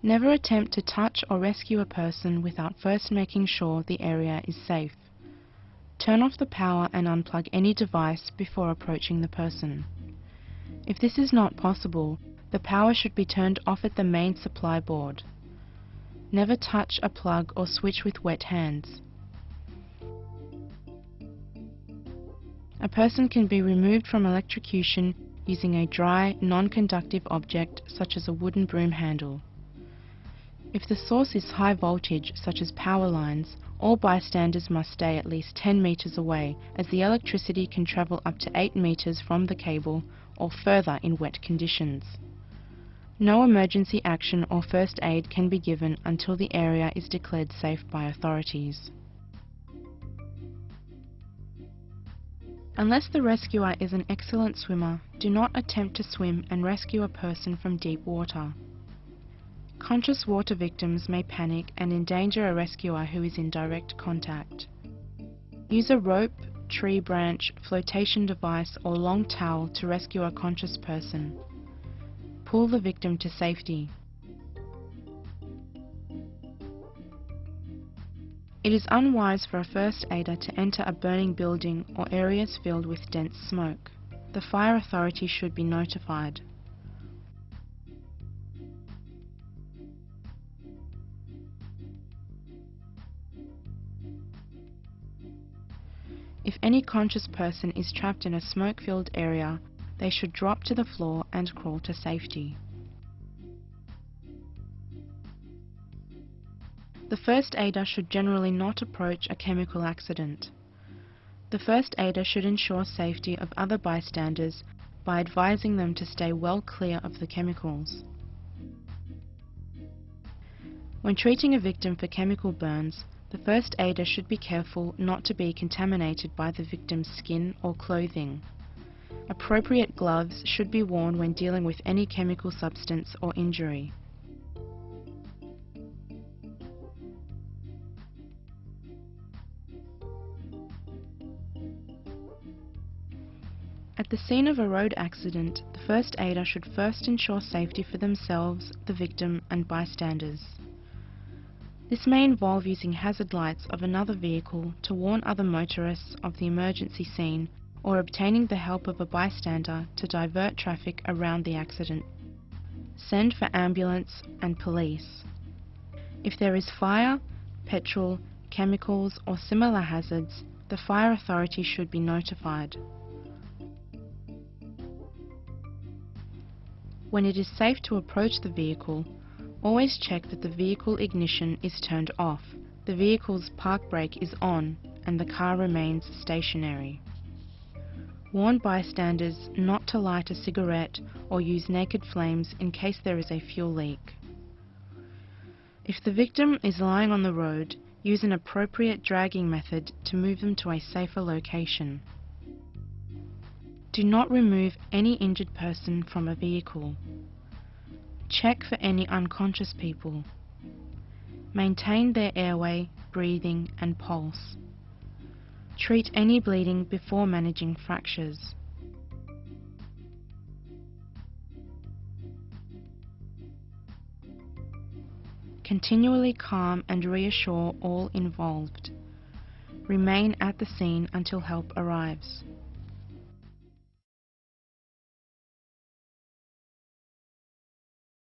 Never attempt to touch or rescue a person without first making sure the area is safe. Turn off the power and unplug any device before approaching the person. If this is not possible, the power should be turned off at the main supply board. Never touch a plug or switch with wet hands. A person can be removed from electrocution using a dry, non-conductive object such as a wooden broom handle. If the source is high voltage, such as power lines, all bystanders must stay at least 10 meters away, as the electricity can travel up to 8 meters from the cable or further in wet conditions. No emergency action or first aid can be given until the area is declared safe by authorities. Unless the rescuer is an excellent swimmer, do not attempt to swim and rescue a person from deep water. Conscious water victims may panic and endanger a rescuer who is in direct contact. Use a rope, tree branch, flotation device or long towel to rescue a conscious person. Pull the victim to safety. It is unwise for a first aider to enter a burning building or areas filled with dense smoke. The fire authority should be notified. If any conscious person is trapped in a smoke-filled area, they should drop to the floor and crawl to safety. The first aider should generally not approach a chemical accident. The first aider should ensure safety of other bystanders by advising them to stay well clear of the chemicals. When treating a victim for chemical burns, the first aider should be careful not to be contaminated by the victim's skin or clothing. Appropriate gloves should be worn when dealing with any chemical substance or injury. At the scene of a road accident, the first aider should first ensure safety for themselves, the victim, and bystanders. This may involve using hazard lights of another vehicle to warn other motorists of the emergency scene, or obtaining the help of a bystander to divert traffic around the accident. Send for ambulance and police. If there is fire, petrol, chemicals, or similar hazards, the fire authority should be notified. When it is safe to approach the vehicle, always check that the vehicle ignition is turned off, the vehicle's park brake is on, and the car remains stationary. Warn bystanders not to light a cigarette or use naked flames in case there is a fuel leak. If the victim is lying on the road, use an appropriate dragging method to move them to a safer location. Do not remove any injured person from a vehicle. Check for any unconscious people. Maintain their airway, breathing, and pulse. Treat any bleeding before managing fractures. Continually calm and reassure all involved. Remain at the scene until help arrives.